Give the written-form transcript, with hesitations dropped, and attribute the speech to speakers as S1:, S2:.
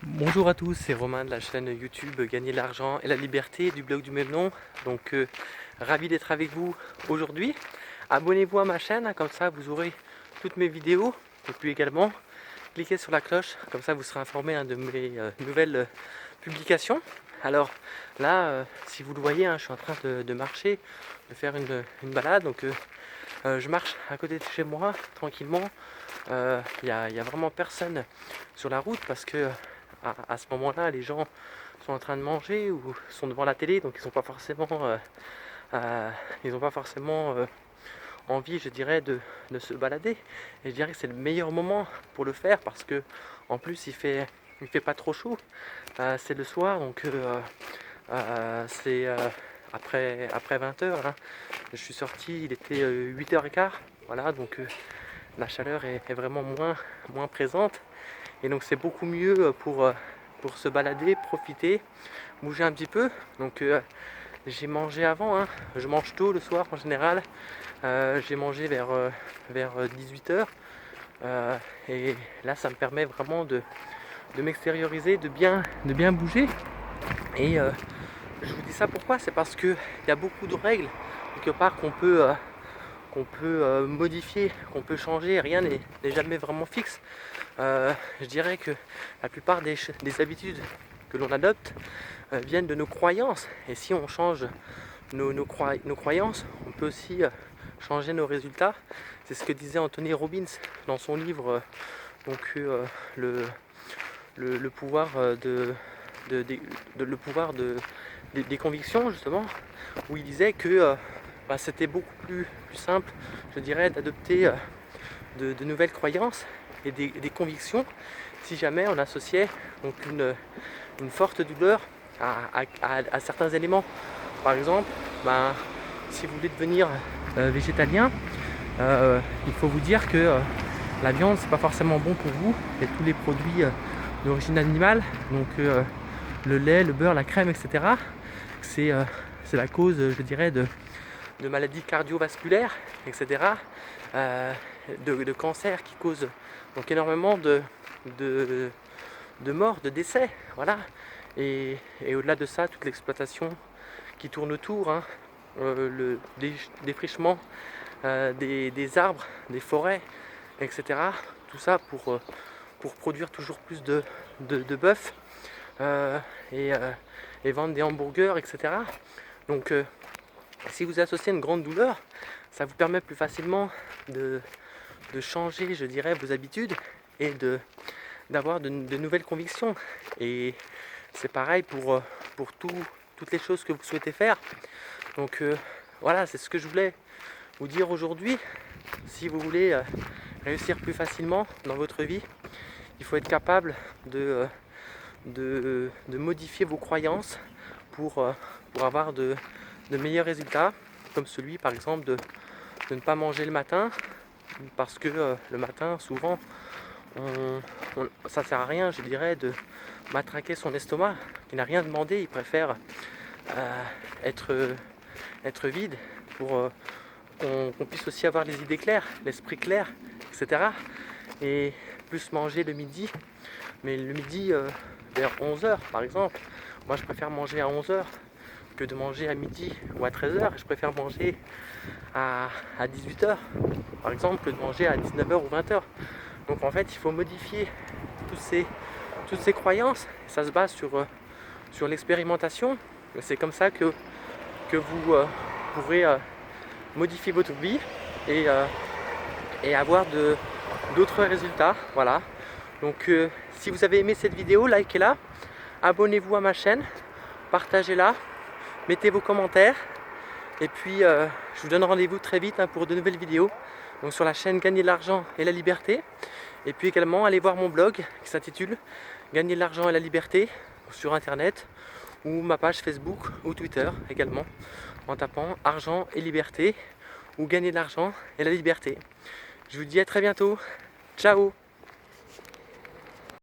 S1: Bonjour à tous, c'est Romain de la chaîne YouTube Gagner de l'argent et la liberté du blog du même nom. Donc ravi d'être avec vous aujourd'hui. Abonnez-vous à ma chaîne, comme ça vous aurez toutes mes vidéos. Et puis également, cliquez sur la cloche, comme ça vous serez informé de mes nouvelles publications. Alors là, si vous le voyez, je suis en train de marcher, de faire une balade. Donc je marche à côté de chez moi tranquillement. Il n'y a vraiment personne sur la route parce que à ce moment-là, les gens sont en train de manger ou sont devant la télé, donc ils n'ont pas forcément, envie, je dirais, de se balader. Et je dirais que c'est le meilleur moment pour le faire parce que en plus il fait pas trop chaud. C'est le soir, donc c'est après 20h. Je suis sorti, il était 8h15. Voilà, donc la chaleur est vraiment moins présente. Et donc c'est beaucoup mieux pour se balader, profiter, bouger un petit peu. Donc j'ai mangé avant, je mange tôt le soir en général. J'ai mangé vers 18h. Et là ça me permet vraiment de m'extérioriser, de bien bouger. Et je vous dis ça pourquoi? C'est parce qu'il y a beaucoup de règles quelque part qu'on peut modifier, qu'on peut changer. Rien n'est jamais vraiment fixe. Je dirais que la plupart des habitudes que l'on adopte viennent de nos croyances. Et si on change nos croyances, on peut aussi changer nos résultats. C'est ce que disait Anthony Robbins dans son livre le pouvoir le pouvoir des convictions, justement, où il disait que c'était beaucoup plus simple, je dirais, d'adopter de nouvelles croyances et des convictions si jamais on associait donc une forte douleur à certains éléments. Par exemple, si vous voulez devenir végétalien, il faut vous dire que la viande c'est pas forcément bon pour vous et tous les produits d'origine animale, donc le lait, le beurre, la crème, etc. C'est la cause, je dirais, de maladies cardiovasculaires, etc. De cancers qui causent donc énormément de morts, de décès, voilà. Et au-delà de ça, toute l'exploitation qui tourne autour, le défrichement des arbres, des forêts, etc. Tout ça pour produire toujours plus de bœuf et vendre des hamburgers, etc. Donc si vous associez une grande douleur, ça vous permet plus facilement de changer, je dirais, vos habitudes et d'avoir de nouvelles convictions. Et c'est pareil pour toutes les choses que vous souhaitez faire. Donc voilà, c'est ce que je voulais vous dire aujourd'hui. Si vous voulez réussir plus facilement dans votre vie, il faut être capable de modifier vos croyances pour avoir de meilleurs résultats, comme celui par exemple de ne pas manger le matin, parce que le matin souvent ça sert à rien, je dirais, de matraquer son estomac. Il n'a rien demandé, il préfère être vide pour qu'on puisse aussi avoir les idées claires, l'esprit clair, etc. Et plus manger le midi, mais le midi vers 11h par exemple. Moi je préfère manger à 11h que de manger à midi ou à 13h. Je préfère manger à 18h par exemple que de manger à 19h ou 20h. Donc en fait il faut modifier toutes ces croyances. Ça se base sur l'expérimentation. C'est comme ça que vous pourrez modifier votre vie et avoir d'autres résultats. Voilà. Donc si vous avez aimé cette vidéo, likez-la, abonnez-vous à ma chaîne, partagez-la, mettez vos commentaires. Et puis je vous donne rendez-vous très vite pour de nouvelles vidéos. Donc sur la chaîne Gagner de l'argent et la liberté. Et puis également allez voir mon blog qui s'intitule Gagner de l'argent et la liberté sur internet, ou ma page Facebook ou Twitter également, en tapant argent et liberté ou gagner de l'argent et la liberté. Je vous dis à très bientôt. Ciao.